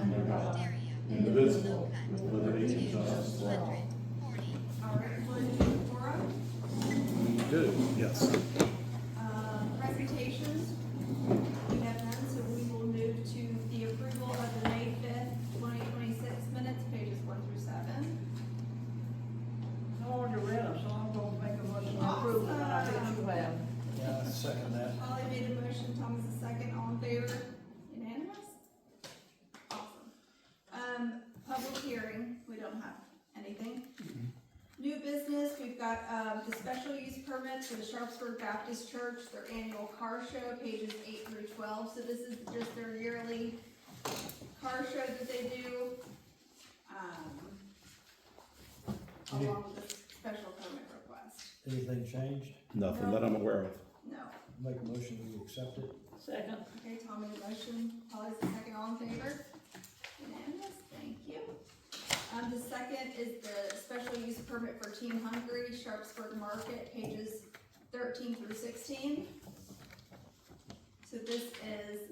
under God, indivisible, with liberty and justice for all. All right, we'll do forum. Good, yes. Presentations, we have none, so we will move to the approval of the May 5th, 2026 minutes, pages 1 through 7. I already read them, so I'm gonna make a motion to approve, and I bet you have. Yeah, I second that. Polly made a motion, Thomas a second, all in favor? Unanimous? Awesome. Public hearing, we don't have anything. New business, we've got, the special use permit for the Sharpsburg Baptist Church, their annual car show, pages 8 through 12. So this is just their yearly car show that they do, along with this special permit request. Anything changed? Nothing that I'm aware of. No. Make a motion, we accept it. Second. Okay, Tom made a motion, Polly's the second, all in favor? Unanimous, thank you. The second is the special use permit for Team Hungry, Sharpsburg Market, pages 13 through 16. So this is,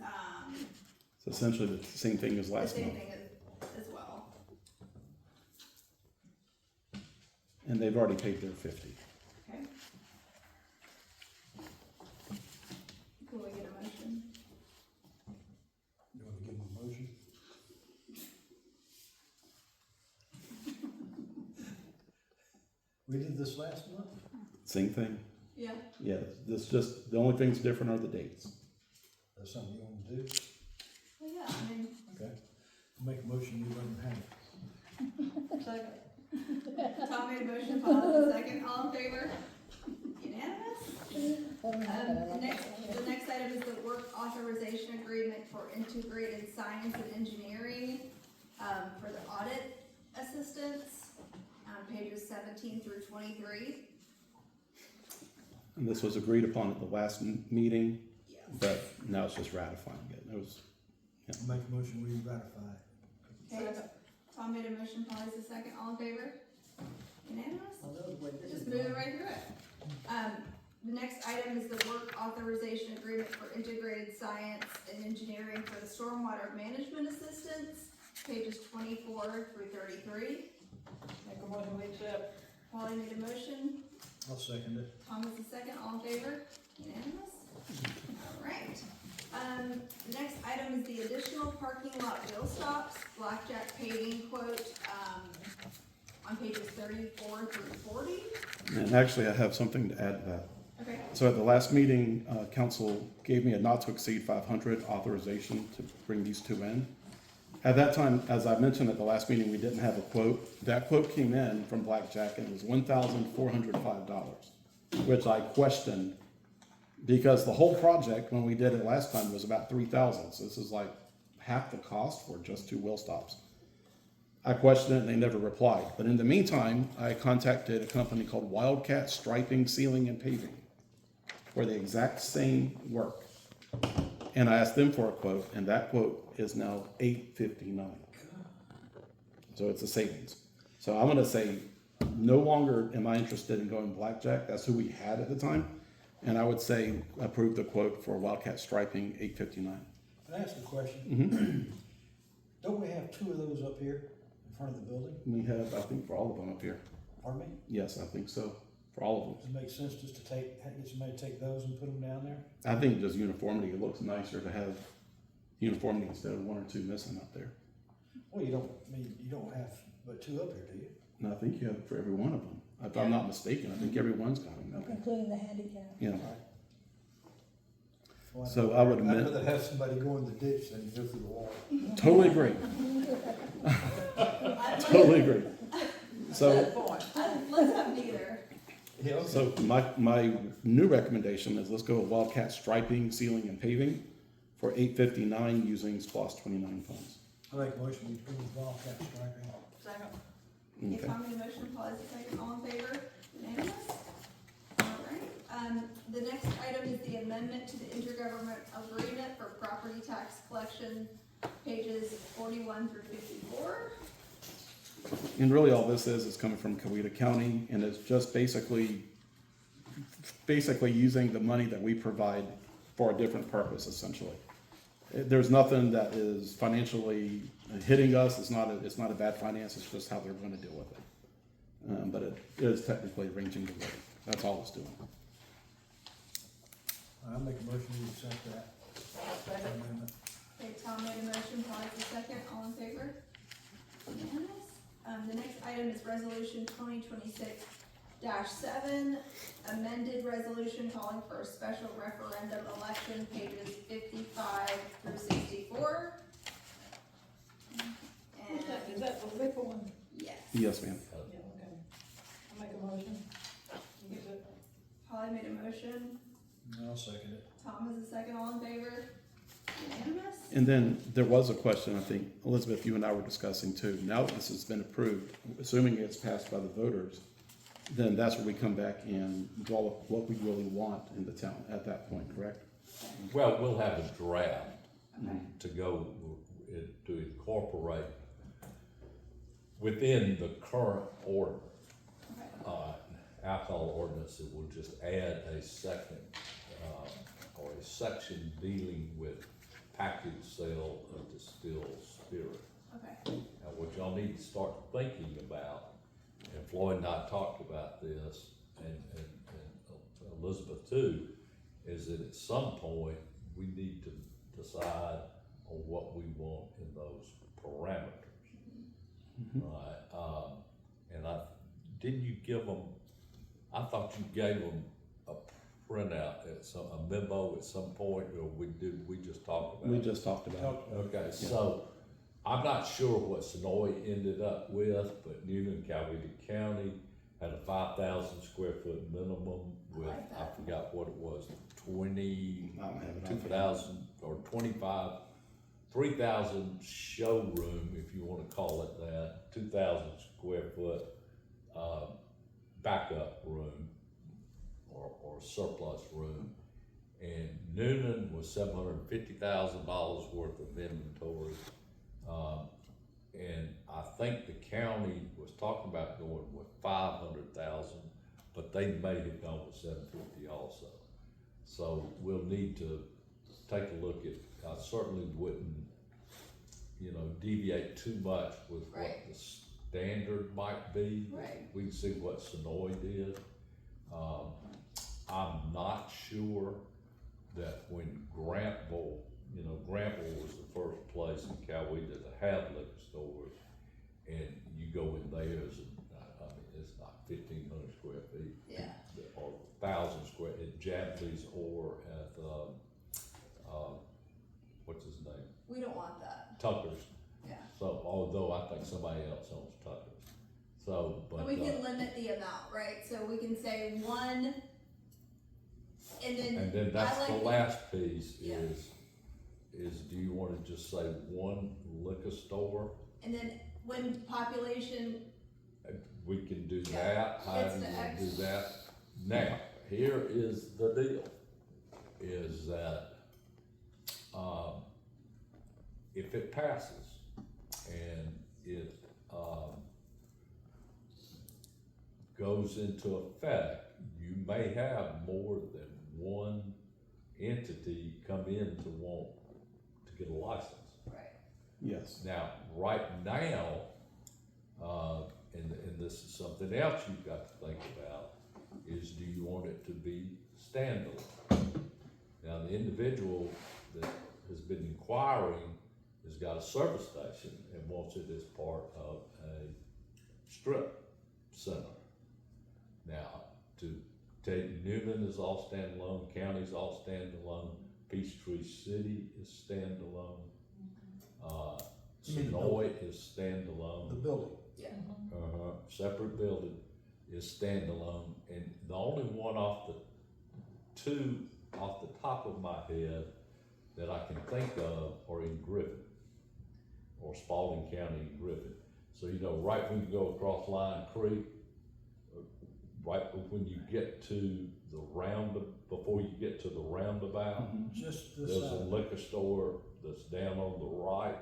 It's essentially the same thing as the last same month. thing as well. And they've already paid their 50. Okay. Can we get a motion? You wanna give them a motion? We did this last month? Same thing. Yeah. Yeah, this just, the only things different are the dates. That's something you wanna do? Well, yeah, I mean, Okay. Make a motion, we let them have it. Second. Tom made a motion, Paul the second, all in favor? Unanimous? The next item is the work authorization agreement for integrated science and engineering, for the audit assistance, pages 17 through 23. And this was agreed upon at the last meeting, Yes. but now it's just ratifying it. It was, Make a motion, we ratify it. Okay, Tom made a motion, Polly's the second, all in favor? Unanimous? Oh, those were- this Just is moving wrong. right through it. The next item is the work authorization agreement for integrated science and engineering for the stormwater management assistance, pages 24 through 33. Make a motion, we accept. Polly made a motion, I'll second it. Thomas the second, all in favor? Unanimous? All right. The next item is the additional parking lot wheel stops, Blackjack paving quote, on pages 34 through 40. and actually I have something to add to that. Okay. So at the last meeting, council gave me a not to exceed 500 authorization to bring these two in. At that time, as I mentioned at the last meeting, we didn't have a quote. That quote came in from Blackjack and it was $1,405, which I questioned because the whole project, when we did it last time, was about $3,000. So this is like half the cost for just two wheel stops. I questioned it and they never replied. But in the meantime, I contacted a company called Wildcat Striping, Sealing, and Paving for the exact same work. And I asked them for a quote, and that quote is now $859. So it's a savings. So I'm gonna say, no longer am I interested in going Blackjack. That's who we had at the time. And I would say approve the quote for Wildcat Striping, $859. Can I ask a question? Don't we have two of those up here in front of the building? We have, I think, for all of them up here. Pardon me? Yes, I think so, for all of them. Does it make sense just to get somebody to take those and put them down there? I think just uniformity, it looks nicer to have uniformity instead of one or two missing up there. Well, you don't have but two up here, do you? And I think you have it for every one of them. If I'm not mistaken, I think everyone's got them. Including the handicap. Yeah. Well, So I would I'd admit- rather have somebody go in the ditch than go through the wall. Totally agree. Totally agree. So, Good point. Let's have neither. Yeah, okay. so my new recommendation is let's go with Wildcat Striping, Sealing, and Paving for $859 using SPOS 29 funds. I make a motion, we approve Wildcat striping. Second. Okay, Okay. Tom made a motion, Paul is the second, all in favor? Unanimous? All right, the next item is the amendment to the intergovernmental agreement for property tax collection, pages 41 through 54. And really all this is coming from Coweta County, and it's just basically using the money that we provide for a different purpose, essentially. There's nothing that is financially hitting us. It's not a bad finance, it's just how they're gonna deal with it. But it is technically arranging the rate. That's all it's doing. I'll make a motion to accept that amendment. Okay, Tom made a motion, Paul has a second, all in favor? Unanimous. The next item is resolution 2026-7, amended resolution calling for a special referendum election, pages 55 through 64. What's that, And, is that the liquor one? yes, Yes, ma'am. Yeah, okay. I'll make a motion. You get it? Polly made a motion, I'll second it. Tom has a second, all in favor? Unanimous. And then there was a question, I think, Elizabeth, you and I were discussing too. Now that this has been approved, assuming it's passed by the voters, then that's where we come back and draw up what we really want in the town at that point, correct? Well, we'll have a draft Okay. to go, to incorporate within the current order, Okay. alcohol ordinance. It will just add a second, or a section dealing with package sale of distilled spirit. Okay. Now, what y'all need to start thinking about, and Floyd and I talked about this, and Elizabeth too, is that at some point, we need to decide on what we want in those parameters. Right, and didn't you give them, I thought you gave them a printout a memo at some point, or we just talked about it? We just talked about it. Okay, so I'm not sure what Sonoy ended up with, but Newnan, Coweta County had a 5,000 square foot minimum with, like I that. forgot what it was, I don't have it on 2,000 or 3,000 showroom, if you wanna call it that, 2,000 square foot, backup room or surplus room. And Noonan was $750,000 worth of inventory. And I think the county was talking about going with 500,000, but they may have gone with 750 also. So we'll need to take a look at, I certainly wouldn't, deviate too much with what Right. the standard might be. Right. We can see what Sonoy did. I'm not sure that when Grantville was the first place in Coweta to have liquor stores, and you go in theirs, and it's not 1,500 square feet, Yeah. or 1,000 square, at Japanese or at, what's his name? We don't want that, Tucker's. yeah. So, although I think somebody else owns Tucker's. So, but. And we can limit the amount, right? So we can say one, and then. And then I that's the like last piece Yeah. is do you wanna just say one liquor store? And then when population, We can do Yeah, that, however it's you the wanna do X. that. Now, here is the deal, is that, if it passes and it, goes into effect, you may have more than one entity come in to want to get a license. right, Yes. Now, right now, and this is something else you've got to think about, is do you want it to be standalone? Now, the individual that has been inquiring has got a service station and wants it as part of a strip center. Now, to take Newnan is all standalone, county's all standalone, Peachtree City is standalone. You mean the Sonoy is standalone. The building. yeah. Separate building is standalone, and the only one off the top of my head that I can think of are in Griffin, or Spalding County and Griffin. So, right when you go across Lion Creek, right when you get to before you get to the roundabout, Just this there's a side. liquor store that's down on the right,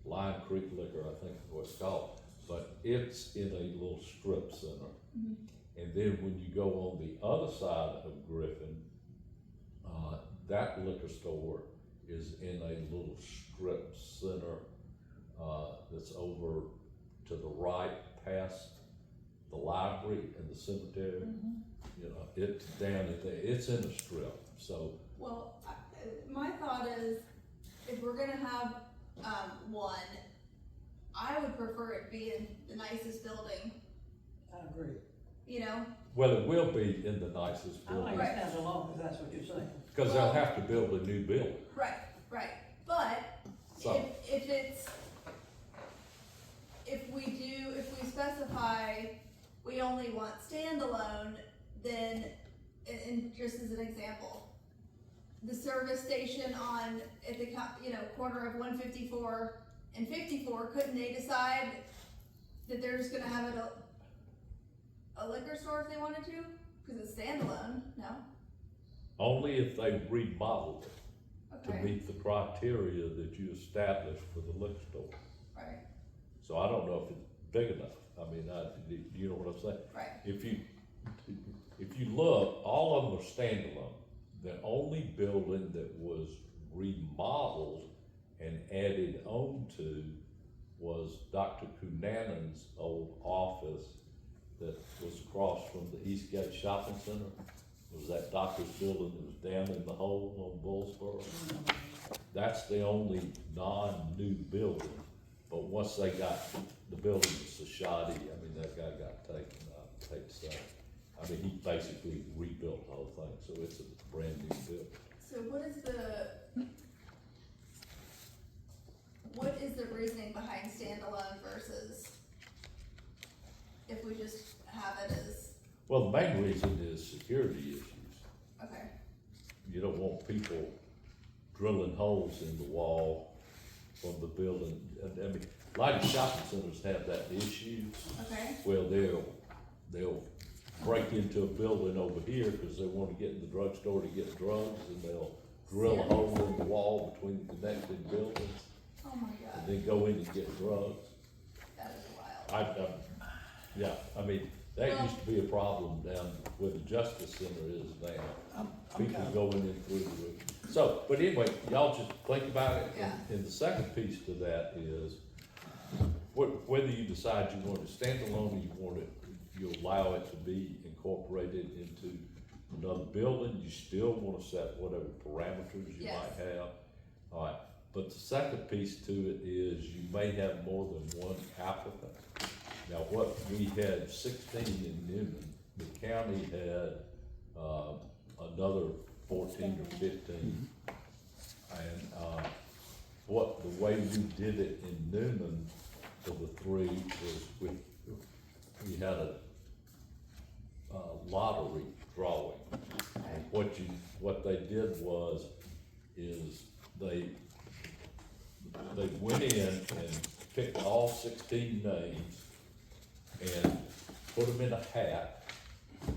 Lion Creek Liquor, I think is what it's called, but it's in a little strip center. And then when you go on the other side of Griffin, that liquor store is in a little strip center, that's over to the right past the library and the cemetery. You know, it's down in there, it's in a strip, so, Well, my thought is, if we're gonna have, one, I would prefer it be in the nicest building, I agree. you know? well, it will be in the nicest I like building, it stands alone, if that's what you're saying. cause they'll have to build a new building, Right, right, but so. if it's, if we specify we only want standalone, then, and just as an example, the service station on, at the, corner of 154 and 54, couldn't they decide that they're just gonna have it a liquor store if they wanted to? Cause it's standalone, no? Only if they remodeled it to Okay, meet the criteria that you established for the liquor store. right, So I don't know if it's big enough, I mean, you know what I'm saying? right, If you look, all of them are standalone. The only building that was remodeled and added on to was Dr. Cunanan's old office that was across from the Eastgate Shopping Center. It was that doctor's building that was down in the hole on Bullsboro. That's the only non-new building, but once they got, the building was so shoddy, I mean, that guy got taken, I hate to say. I mean, he basically rebuilt the whole thing, so it's a brand new building. so what is the reasoning behind standalone versus if we just have it as, Well, the main reason is security issues. okay, You don't want people drilling holes in the wall from the building. I mean, a lot of shopping centers have that issue. okay, Well, they'll break into a building over here because they want to get in the drugstore to get drugs, and they'll drill a hole in the wall between the connecting buildings, oh my and god, then go in and get drugs. that is wild. Yeah, I mean, that Well- used to be a problem down where the Justice Center is now. I'm People kinda- going in through the roof. So, but anyway, y'all just think about it. Yeah. And the second piece to that is, whether you decide you want it standalone or you allow it to be incorporated into another building, you still wanna set whatever parameters you Yes. might have. Alright, but the second piece to it is you may have more than one applicant. Now, what, we had 16 in Newman, the county had, another 14 or 15. And, the way we did it in Newman for the three was we had a lottery drawing. And what they did was, they went in and picked all 16 names and put them in a hat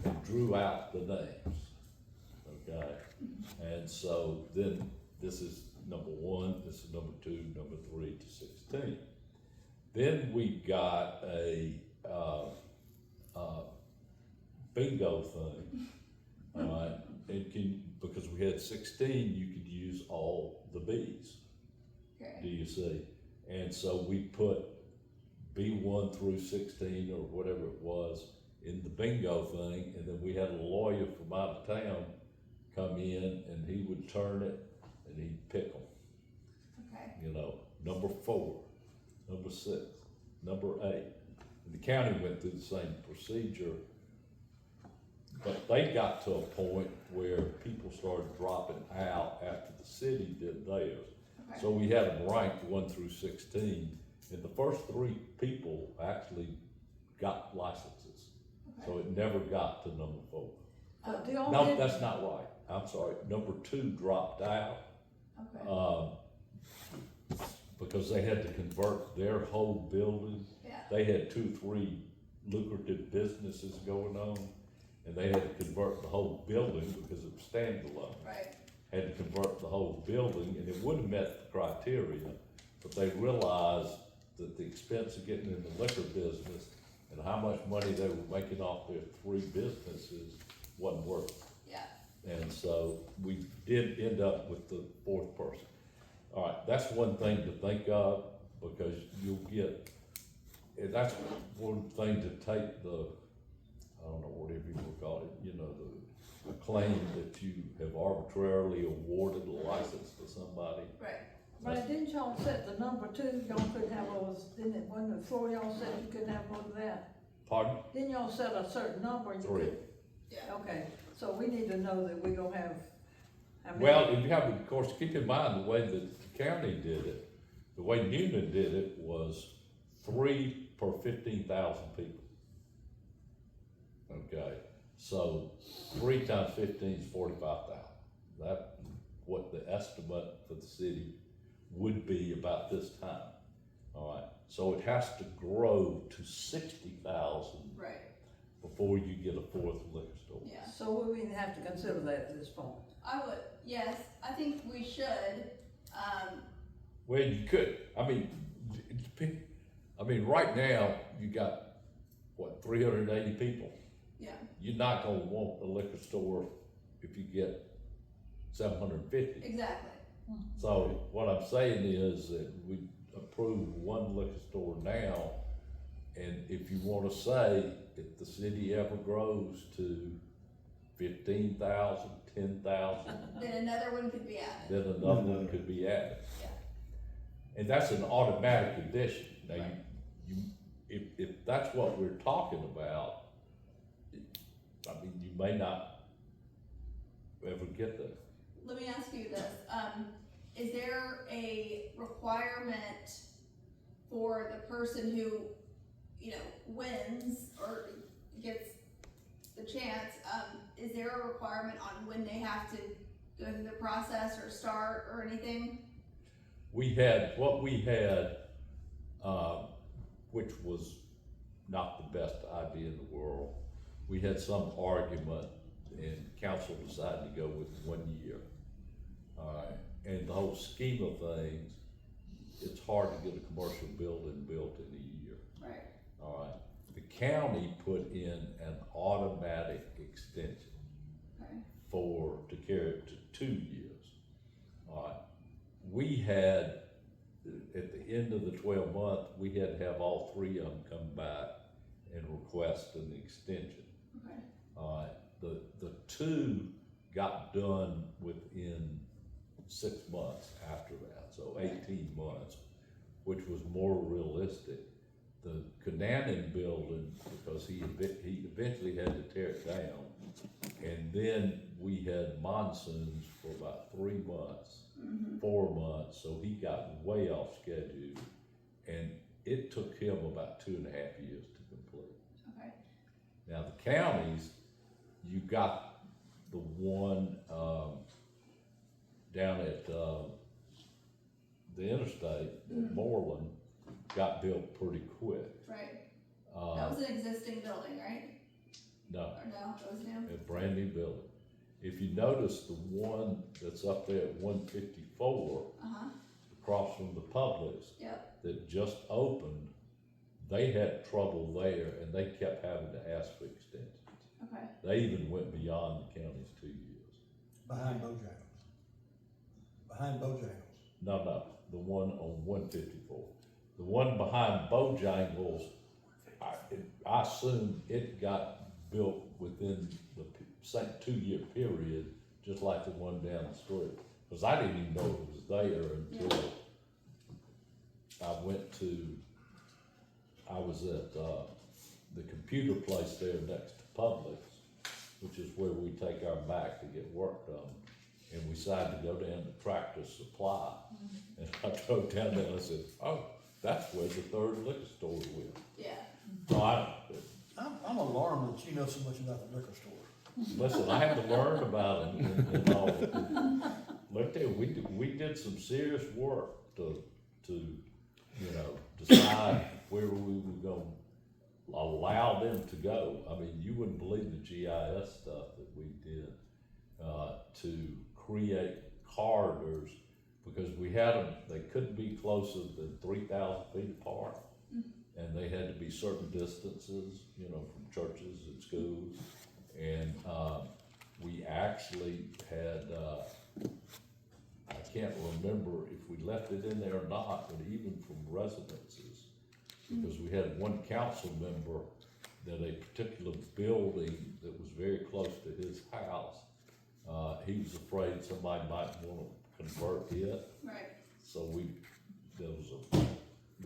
and drew out the names, okay? And so then, this is number 1, this is number 2, number 3 to 16. Then we got a bingo thing, alright? Because we had 16, you could use all the Bs. Do Okay, you see? And so we put B1 through 16 or whatever it was in the bingo thing, and then we had a lawyer from out of town come in, and he would turn it, and he'd pick them, okay, you know, number 4, number 6, number 8. And the county went through the same procedure, but they got to a point where people started dropping out after the city did theirs. okay, So we had them ranked 1 through 16, and the first 3 people actually got licenses. So okay. it never got to number 4. But the No, only, that's not right. I'm sorry. Number 2 dropped out, Okay, because they had to convert their whole building. yeah, They had 2, 3 lucrative businesses going on, and they had to convert the whole building because it was standalone. right, Had to convert the whole building, and it would have met the criteria, but they realized that the expense of getting in the liquor business and how much money they were making off their 3 businesses wasn't worth it. yeah, And so we did end up with the 4th person. All right, that's one thing to think of. because you'll get, and that's one thing to take the, I don't know, whatever you would call it, you know, the claim that you have arbitrarily awarded a license to somebody. Right. But didn't y'all set the number too, y'all couldn't have those, didn't it, when before y'all said you couldn't have more than that? Pardon? Didn't y'all set a certain number? You 3. could- Yeah. Okay, so we need to know that we gonna have, how many? Well, if you have, of course, keep in mind the way that the county did it, the way Newman did it was 3 per 15,000 people. Okay, so 3 times 15 is 45,000. That's what the estimate for the city would be about this time. All right, so it has to grow to 60,000 Right, before you get a 4th liquor store. yeah. So we would have to consider that at this point. I would, yes, I think we should, Well, you could, I mean, right now, you got, what, 380 people? yeah, You're not gonna want a liquor store if you get 750. exactly. So what I'm saying is that we approve 1 liquor store now, and if you wanna say, if the city ever grows to 15,000, 10,000, Then another one could be added. then another one could be added. Yeah. And that's an automatic addition. Now, Right. if that's what we're talking about, I mean, you may not ever get there. Let me ask you this, is there a requirement for the person who, you know, wins or gets the chance, is there a requirement on when they have to go through the process or start or anything? What we had, which was not the best idea in the world, we had some argument and council decided to go with 1 year. Alright, and the whole scheme of things, it's hard to get a commercial building built in a year. Right, Alright, the county put in an automatic extension okay, to carry it to 2 years. Alright, we had, at the end of the 12 month, we had to have all 3 of them come back and request an extension. okay, Alright, the 2 got done within 6 months after that, so 18 months, which was more realistic. The Canaan building, because he eventually had to tear it down, and then we had monsoons for about 3 months, 4 months, so he got way off schedule, and it took him about 2.5 years to complete. okay, Now, the counties, you got the one, down at, the interstate, at Moreland, got built pretty quick. right. That was an existing building, right? No, Or no, that was new? a brand new building. If you notice the one that's up there at 154, Uh-huh, across from the Publix, yep, that just opened, they had trouble there and they kept having to ask for extensions. okay, They even went beyond the county's 2 years. Behind Bojangles. Behind Bojangles. No, the one on 154. The one behind Bojangles, I assume it got built within the same 2 year period, just like the one down the street. Cause I didn't even know it was there until I was at, the computer place there next to Publix, which is where we take our back to get work done. And we decided to go down to Tractor Supply. And I drove down there and I said, oh, that's where the 3rd liquor store went. yeah, So I'm alarmed that you know so much about the liquor store. listen, I had to learn about it and all. Look there, we did some serious work to, decide where we were gonna allow them to go. I mean, you wouldn't believe the GIS stuff that we did, to create corridors, because we had them, they couldn't be closer than 3,000 feet apart. And they had to be certain distances, from churches and schools. And, we actually had, I can't remember if we left it in there or not, but even from residences. Because we had one council member that a particular building that was very close to his house, he was afraid somebody might wanna convert it. Right, So there was a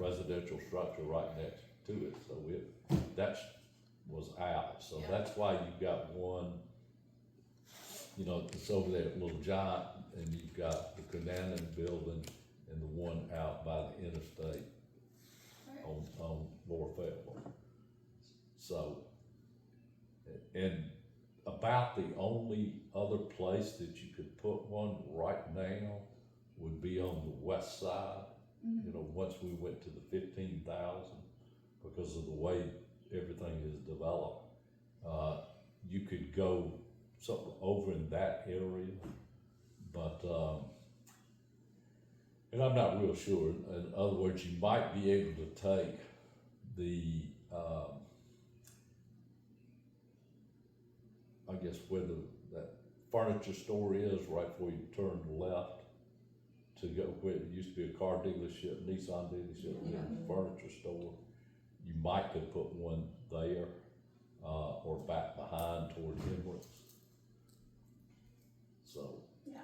residential structure right next to it, so that was out. So Yeah. that's why you've got one, you know, it's over there at Little Giant, and you've got the Canaan building and the one out by the interstate right. on Lower Fayetteville. So, and about the only other place that you could put one right now would be on the west side. You know, once we went to the 15,000, because of the way everything is developed, you could go something over in that area, but, and I'm not real sure. In other words, you might be able to take the, I guess where that furniture store is, right before you turn left to go where it used to be a car dealership, Nissan dealership, and then the furniture store. You might could put one there, or back behind toward Emirates. So, Yeah,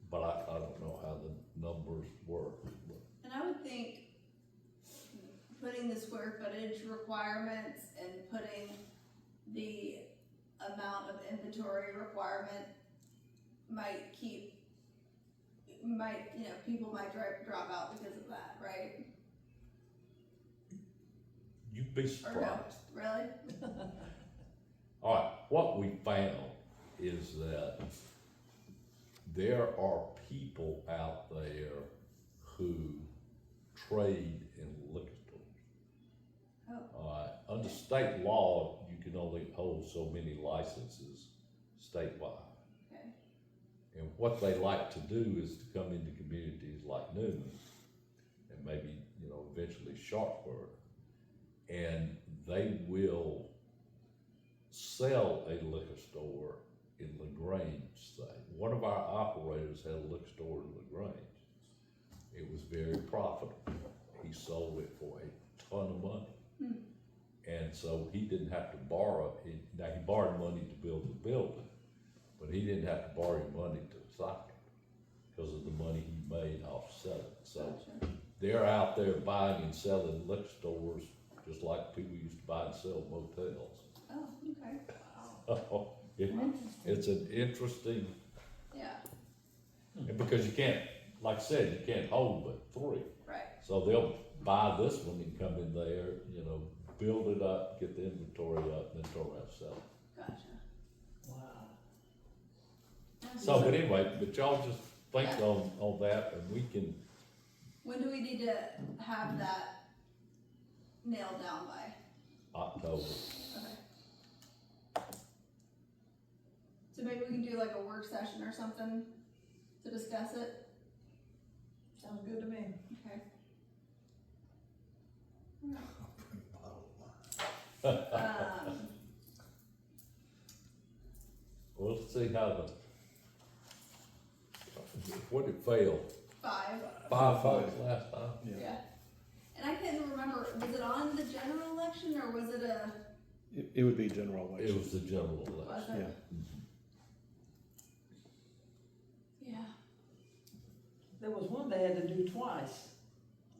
but I don't know how the numbers work. and I would think putting the square footage requirements and putting the amount of inventory requirement might, you know, people might drop out because of that, right? You'd be Or no, surprised. really? All right, what we found is that there are people out there who trade in liquor stores. Oh. All right, under state law, you can only hold so many licenses statewide. Okay, And what they like to do is to come into communities like Newman and maybe, you know, eventually Sharpsburg. And they will sell a liquor store in LaGrange, say. One of our operators had a liquor store in LaGrange. It was very profitable. He sold it for a ton of money. And so he didn't have to borrow, now he borrowed money to build the building, but he didn't have to borrow money to stock it because of the money he made off selling. So gotcha. they're out there buying and selling liquor stores just like people used to buy and sell motels. Oh, okay, It's an interesting, yeah, and because you can't, like I said, you can't hold but three. right, So they'll buy this one and come in there, you know, build it up, get the inventory up, and then turn around and sell it. gotcha. Wow. So, but anyway, but y'all just think Yeah. on that, and we can, When do we need to have that nailed down by? October. Okay. So maybe we can do like a work session or something to discuss it? Sounds good to me. Okay. We'll see how what did fail? 5, Five votes last time? yeah. And I couldn't remember, was it on the general election or was it a, It would be general It election. was the general was election. it? Yeah. Yeah, There was one they had to do twice,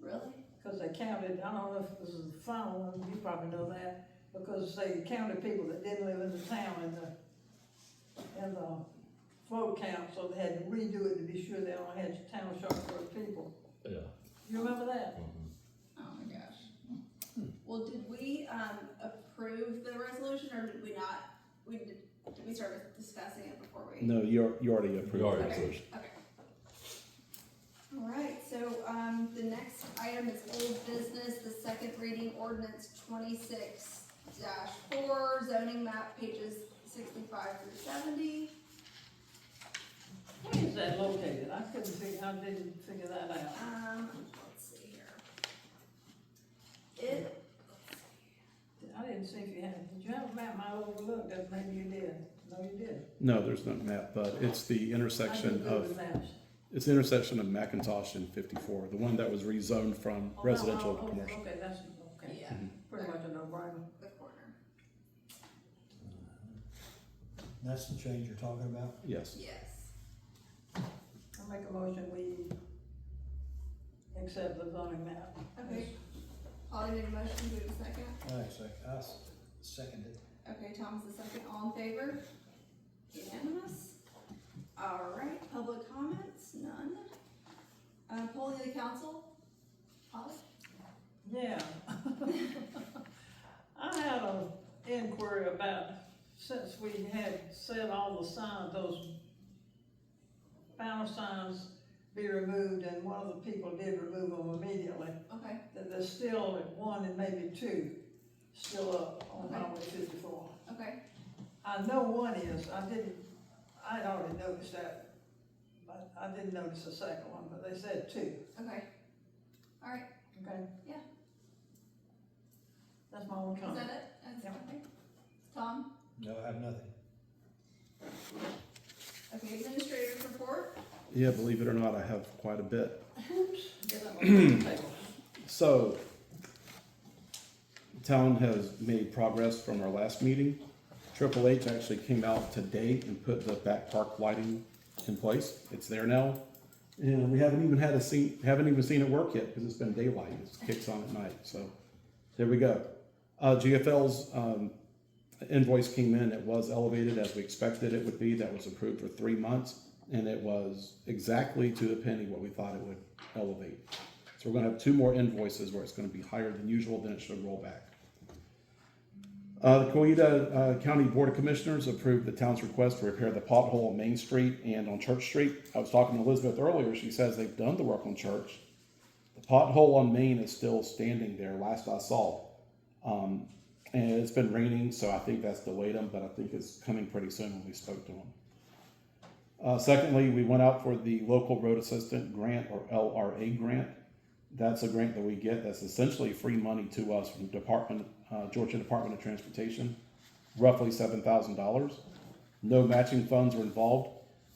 really? because they counted, I don't know if this is the final one, you probably know that, because they counted people that didn't live in the town in the vote count, so they had to redo it to be sure they only had town of Sharpsburg people. Yeah. You remember that? Oh my gosh. Well, did we, approve the resolution or did we not? Did we start discussing it before we? No, you already We approved already the Okay, resolution. okay. All right, so, the next item is old business, the second reading ordinance 26-4, zoning map, pages 65 through 70. Where is that located? I didn't figure that out. Let's see here. I didn't see if you had, did you have a map I overlooked? That maybe you did. No, you did. No, there's no map, but it's the I do intersection Google of, Maps. It's the intersection of McIntosh and 54, the one that was rezoned from Oh, residential no, to commercial. Okay, that's, okay, Yeah, pretty much a no-brainer. the corner. That's the change you're talking about? Yes. Yes. I make a motion, we accept the zoning map. Okay. Holly made a motion, do we have a second? All right, second it. Okay, Tom's the second, all in favor? Unanimous? All right, public comments, none. Polling of the council, Holly? Yeah. I had an inquiry about, since we had said all the signs, those banner signs be removed, and one of the people did remove them immediately, Okay, that there's still one and maybe two still up on Okay. Highway 54. okay, I know one is, I'd already noticed that, but I didn't notice the second one, but they said two, okay. All right, okay? Yeah. That's my only is comment. that it? That's Yeah. okay. Tom? No, I have nothing. Okay, administrator's report? Yeah, believe it or not, I have quite a bit. Oops, get that one on the table. So, the town has made progress from our last meeting. Triple H actually came out today and put the back park lighting in place. It's there now. And we haven't even seen it work yet because it's been daylight. It kicks on at night. So there we go. GFL's invoice came in. It was elevated as we expected it would be. That was approved for 3 months. And it was exactly to the penny what we thought it would elevate. So we're going to have 2 more invoices where it's going to be higher than usual, then it should roll back. The Coweta County Board of Commissioners approved the town's request to repair the pothole on Main Street and on Church Street. I was talking to Elizabeth earlier. She says they've done the work on Church. The pothole on Main is still standing there, last I saw. And it's been raining, so I think that's delayed them, but I think it's coming pretty soon when we spoke to them. Secondly, we went out for the Local Road Assistant Grant, or LRA grant. That's a grant that we get that's essentially free money to us from Georgia Department of Transportation, roughly $7,000. No matching funds are involved,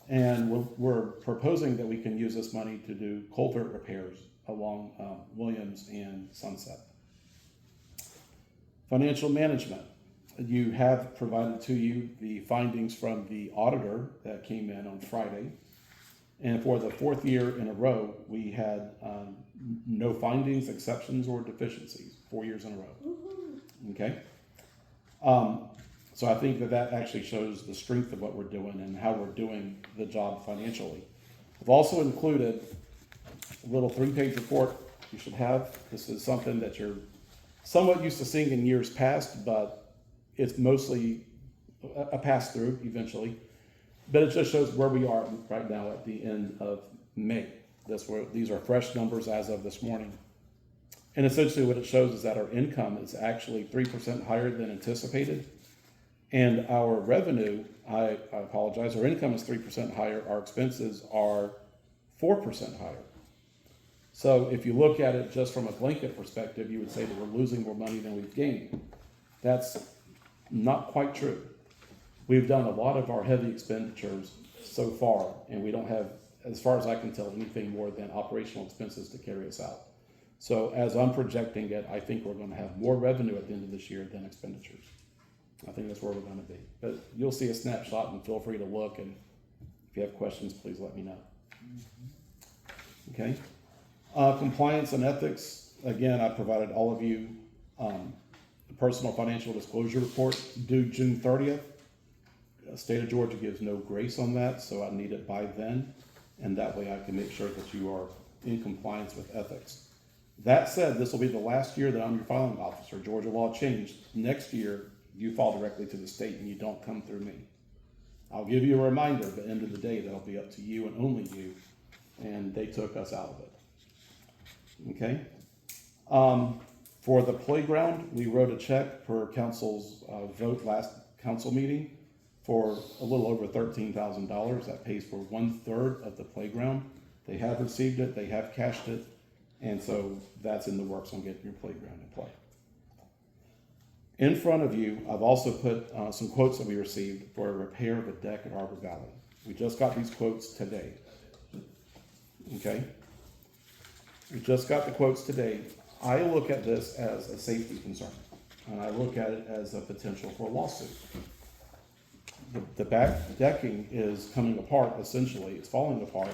and we're proposing that we can use this money to do culvert repairs along Williams and Sunset. Financial management. You have provided to you the findings from the auditor that came in on Friday. And for the 4th year in a row, we had no findings, exceptions, or deficiencies, 4 years in a row. Okay? So I think that actually shows the strength of what we're doing and how we're doing the job financially. I've also included a little 3-page report you should have. This is something that you're somewhat used to seeing in years past, but it's mostly a pass-through eventually. But it just shows where we are right now at the end of May. These are fresh numbers as of this morning. And essentially what it shows is that our income is actually 3% higher than anticipated. And our revenue, I apologize, our income is 3% higher, our expenses are 4% higher. So if you look at it just from a blanket perspective, you would say that we're losing more money than we've gained. That's not quite true. We've done a lot of our heavy expenditures so far, and we don't have, as far as I can tell, anything more than operational expenses to carry us out. So as I'm projecting it, I think we're going to have more revenue at the end of this year than expenditures. I think that's where we're going to be. But you'll see a snapshot and feel free to look, and if you have questions, please let me know. Okay. Compliance and ethics. Again, I provided all of you the personal financial disclosure report due June 30th. The state of Georgia gives no grace on that, so I need it by then, and that way I can make sure that you are in compliance with ethics. That said, this will be the last year that I'm your filing officer. Georgia law changed. Next year, you file directly to the state and you don't come through me. I'll give you a reminder, but at the end of the day, that'll be up to you and only you, and they took us out of it. Okay? For the playground, we wrote a check per council's vote last council meeting for a little over $13,000. That pays for 1/3 of the playground. They have received it, they have cashed it, and so that's in the works on getting your playground in play. In front of you, I've also put some quotes that we received for a repair of a deck at Arbor Valley. We just got these quotes today. okay? We just got the quotes today. I look at this as a safety concern, and I look at it as a potential for a lawsuit. The back decking is coming apart, essentially, it's falling apart.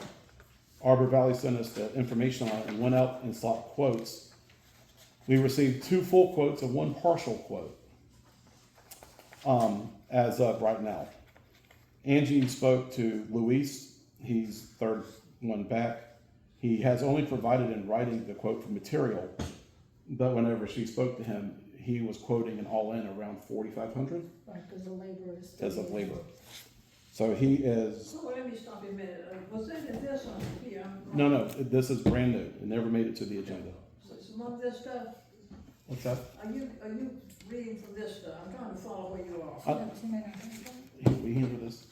Arbor Valley sent us the information on it and went out and sought quotes. We received 2 full quotes and 1 partial quote, as of right now. Angie spoke to Luis, he's third one back. He has only provided in writing the quote for material, but whenever she spoke to him, he was quoting an all-in around 4,500 Right, because the labor is. as of labor. So he is, So let me stop you a minute, was that in this one here? no, this is brand new, it never made it to the agenda. Some of this stuff, What's that? are you reading from this stuff? I'm trying to follow where you are. We handle this.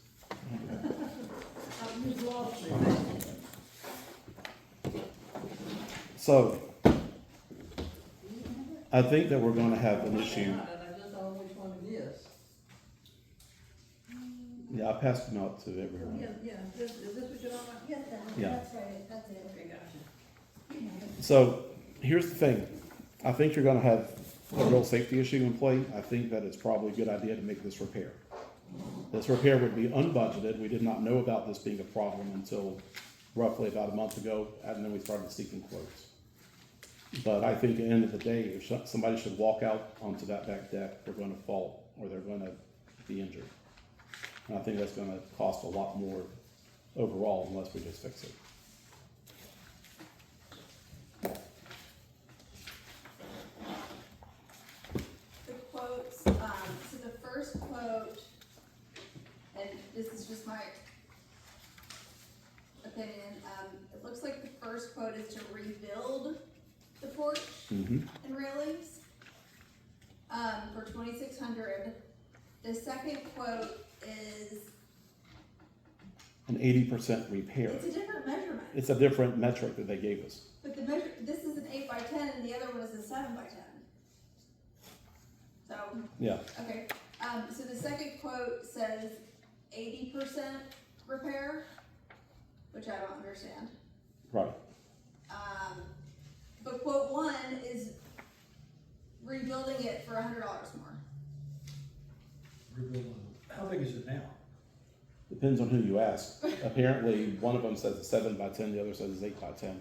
I've used lost me. So, I think that we're gonna have an issue. I just don't know which one it is. Yeah, I passed them out to everyone. Yeah, is this what you're talking about? Yes, Yeah. that's right, that's it. Okay, gotcha. So, here's the thing. I think you're gonna have a real safety issue in play. I think that it's probably a good idea to make this repair. This repair would be unbudgeted. We did not know about this being a problem until roughly about a month ago, and then we started seeking quotes. But I think at the end of the day, if somebody should walk out onto that back deck, they're gonna fall, or they're gonna be injured. And I think that's gonna cost a lot more overall unless we just fix it. The quotes, so the first quote, and this is just my opinion, it looks like the first quote is to rebuild the porch Mm-hmm. and railings, for 2,600. The second quote is, An 80% repair. it's a different measurement, It's a different metric that they gave us. but the measure, this is an 8x10 and the other one is a 7x10. So, Yeah, okay, so the second quote says 80% repair, which I don't understand. right. But quote 1 is rebuilding it for $100 more. Rebuilding. How big is it now? Depends on who you ask. Apparently, one of them says it's 7x10, the other says it's 8x10.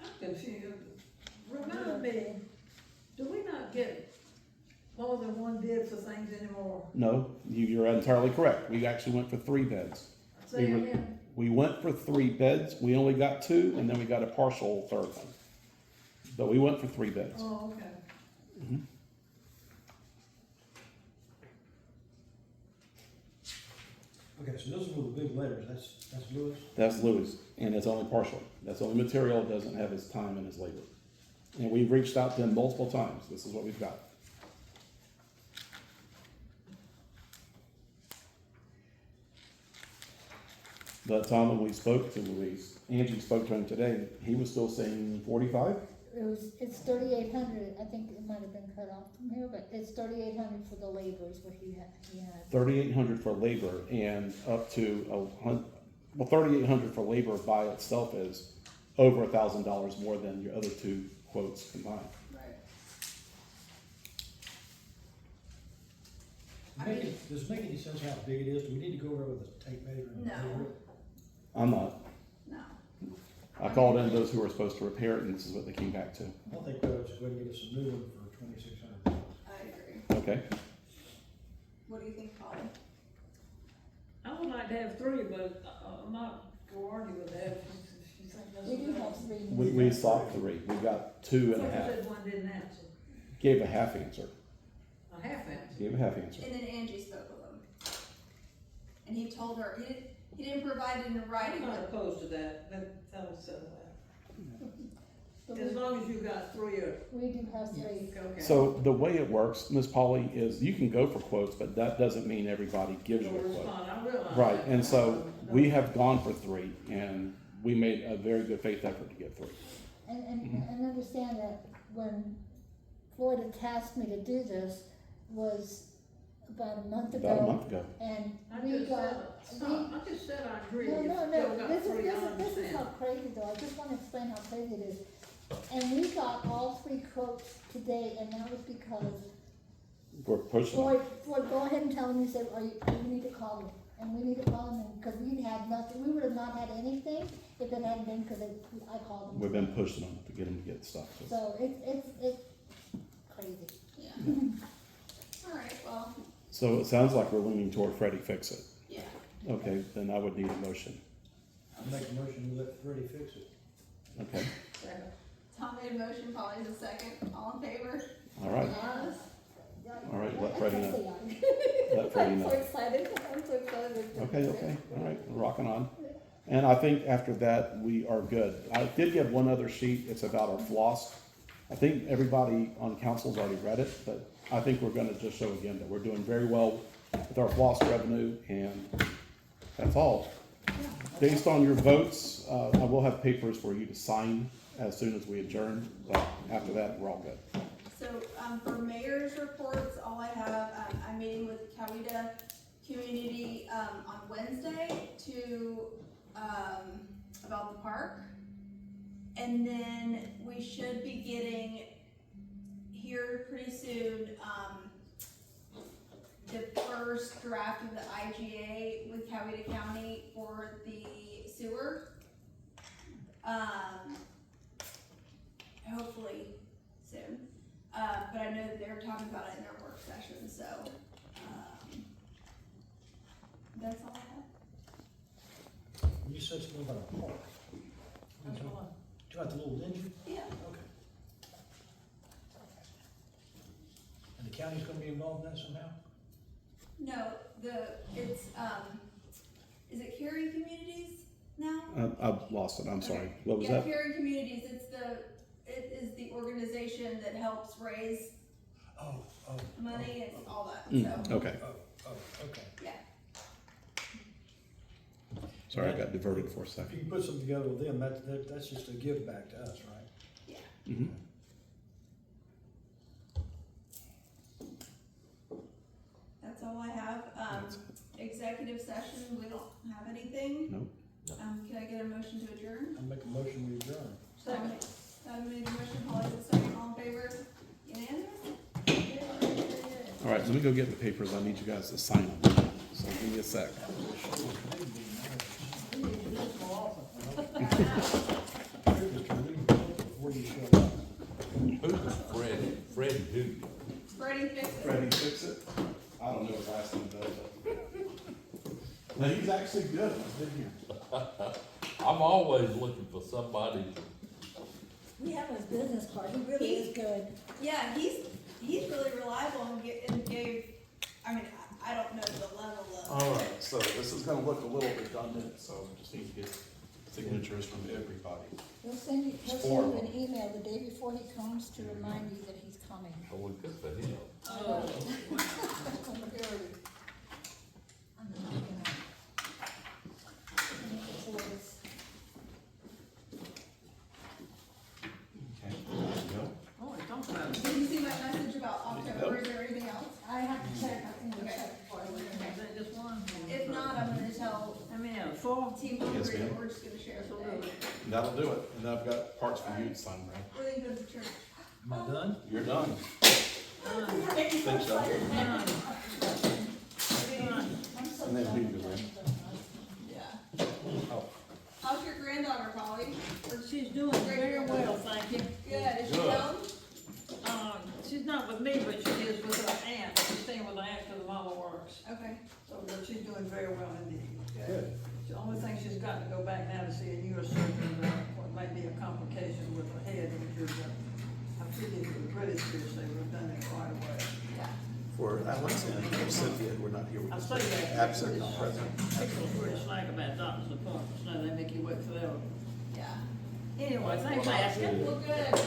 I'm confused. Remind me, do we not get more than one bid for things anymore? No, you're entirely correct. We actually went for 3 beds. Say We were- again? We went for 3 beds. We only got 2, and then we got a partial third one. But we went for 3 beds. Oh, okay. Okay, so those are the big letters, that's Lewis? That's Louis, and it's only partial. That's the only material, it doesn't have his time and his labor. And we've reached out to him multiple times. This is what we've got. But Tom, when we spoke to Luis, Angie spoke to him today, he was still saying 45? It's 3,800, I think it might have been cut off from here, but it's 3,800 for the labor is what he had. 3,800 for labor and up to well, 3,800 for labor by itself is over $1,000 more than your other 2 quotes combined. Right. Does it make any sense how big it is? Do we need to go over with a tape measure? and No. measure it? I'm not. No. I called in those who were supposed to repair it, and this is what they came back to. I think we'll just go ahead and get us a new one for $2,600. I agree. Okay. What do you think, Polly? I would like to have 3, but I'm not gonna argue with that. If you think that's We do enough. have 3. We sought 3. We got 2 and a So you half. said one didn't answer, Gave a half answer. a half answer. Gave a half answer. And then Angie spoke with him. And he told her, he didn't provide it in I'm writing, not but opposed to that, that'll settle that. But As long as you got 3 or, we do have 3. okay. So the way it works, Ms. Polly, is you can go for quotes, but that doesn't mean everybody gives you You'll a quote. respond, I realize Right, that. and so we have gone for 3, and we made a very good faith effort to get 3. And understand that when Floyd had tasked me to do this was about a month about a ago, month ago. and I we just got, said, stop, I just said I agree. no, If no, Joe no, got this is, three, I this is understand. how crazy though, I just wanna explain how crazy it is. And we got all 3 quotes today, and that was because We're pushing it. Floyd, go ahead and tell him, you said, you need to call him, and we need to call him, and, cause we had nothing, we would have not had anything if it hadn't been, cause I called him. We've been pushing them to get them to get stuff. So it's crazy. Yeah. Alright, well, So it sounds like we're leaning toward Freddie fix it. yeah. Okay, then I would need a motion. I make a motion to let Freddie fix it. Okay, Tom made a motion, Polly's a second, all in favor? all right, Unanimous? all right, let Freddie know. Let Freddie I'm so know. excited, I'm so excited. Okay, all right, we're rocking on. And I think after that, we are good. I did get one other sheet, it's about our floss. I think everybody on council's already read it, but I think we're gonna just show again that we're doing very well with our floss revenue, and that's all. Based on your votes, I will have papers for you to sign as soon as we adjourn, but after that, we're all good. So, for mayor's reports, all I have, I'm meeting with Coweta Community, on Wednesday to, about the park. And then we should be getting here pretty soon, the first draft of the IGA with Coweta County for the sewer. Hopefully soon. But I know that they're talking about it in their work session, so, that's all I have. You said something about a park. That's all Do you like the little engine? Yeah. Okay. And the county's gonna be involved in that somehow? No, it's, is it Caring Communities now? I've lost it, I'm sorry. What was Yeah, that? Caring Communities, it is the organization that helps raise Oh, money and all that, so, Okay, okay. yeah. sorry, I got diverted for a If second. you can put something together with them, that's just a give back to us, right? Yeah. Mhm. That's all I have. That's it. Executive session, we don't have anything. Nope. Can I get a motion to adjourn? I'll make a motion we adjourn. Second. Adam made a motion, Polly's a second, all in favor? Unanimous? All right, let me go get the papers. I need you guys to sign them. So give me a sec. Before you show up. Who's Freddie? Freddie who? Freddie, fix it. Freddie fix it? I don't know his last name though, but. No, he's actually good. He's been here. I'm always looking for somebody. We have his business card, he really is good. Yeah, he's really reliable and gave, I mean, I don't know the level of. All right, so this is gonna look a little redundant, so we just need to get signatures from everybody. He'll send you an email the day before he comes to remind you that he's coming. Oh, well, good for him. Oh. Okay, there you go. Oh, don't about it. Did you see my message about October, is there anything else? I have to check, I think we'll Okay. check before I leave. Is that just one? If not, I'm gonna tell I mean, 4? Team Yes, Hungry ma'am. that we're just gonna share today. That'll do it. And I've got parts for you to sign, right? We're gonna go to church. Am I done? You're done. Thank Thanks, John. I'm so And then glad who you you guys with? have done that. Yeah. Oh. How's your granddaughter, Polly? She's doing very well, thank you. Good, is she Good. home? She's not with me, but she is with her aunt. She's staying with her aunt because the mama works. Okay. So, but she's doing very well indeed. Good. The only thing she's got to go back now to see a neurosurgeon about what might be a complication with her head injury, but I figured with British fish, they would have done it right away. Yeah. For Alex and Cynthia, we're not here with I us. say that. Absent, not present. People are pretty slack about doctor's appointments, now they make you wait forever. Yeah. Anyway, thanks for asking. Well, good.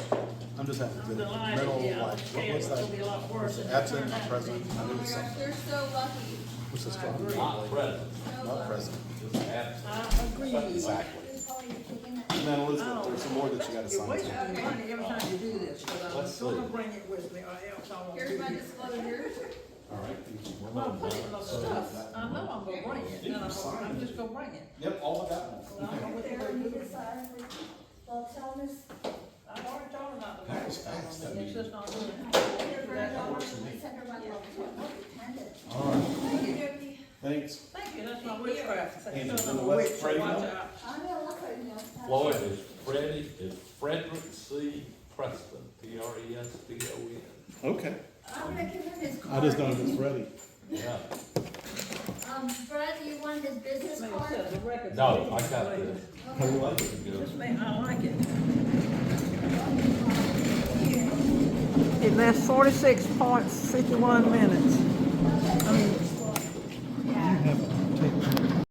I'm just having I'm to delighted, mental, yeah, I like, was what scared was it was gonna be a that? lot worse than it Absent, turned not out. present. I Oh knew my it was gosh, something. they're so lucky. What's this I called? agree. Not present, So Not lucky. present. just absent. I agree. Exactly. Is Polly taking that? And then Elizabeth, there's some more that you gotta You're sign. wasting too. your money every time you do this, because I was Let's gonna see. bring it with me, or else I won't do Here's my it. disclosure. All right, thank you. Well, put it in the stuff, I know I'm gonna bring it, and I'm just gonna bring it. Yep, all of that one. I don't know what There, they're you doing. decide, well, tell us. I've already told her not to. That was fast, I It's just not doing it. Send her my love. Hand it. All right, Thank you, Jody. thanks. Thank you, that's not witchcraft. And That's you not know what, witch, so Freddie, watch no? out. I know, I'll put it in. Floyd is Frederick C. Preston, Preston. Okay, I'm gonna give him his I card. just know it's ready. Yeah, Brad, do you want his business Just card? said the record. no, I got this. How do you like it? Just me, I like it. It lasts 46.51 minutes. You have a tape.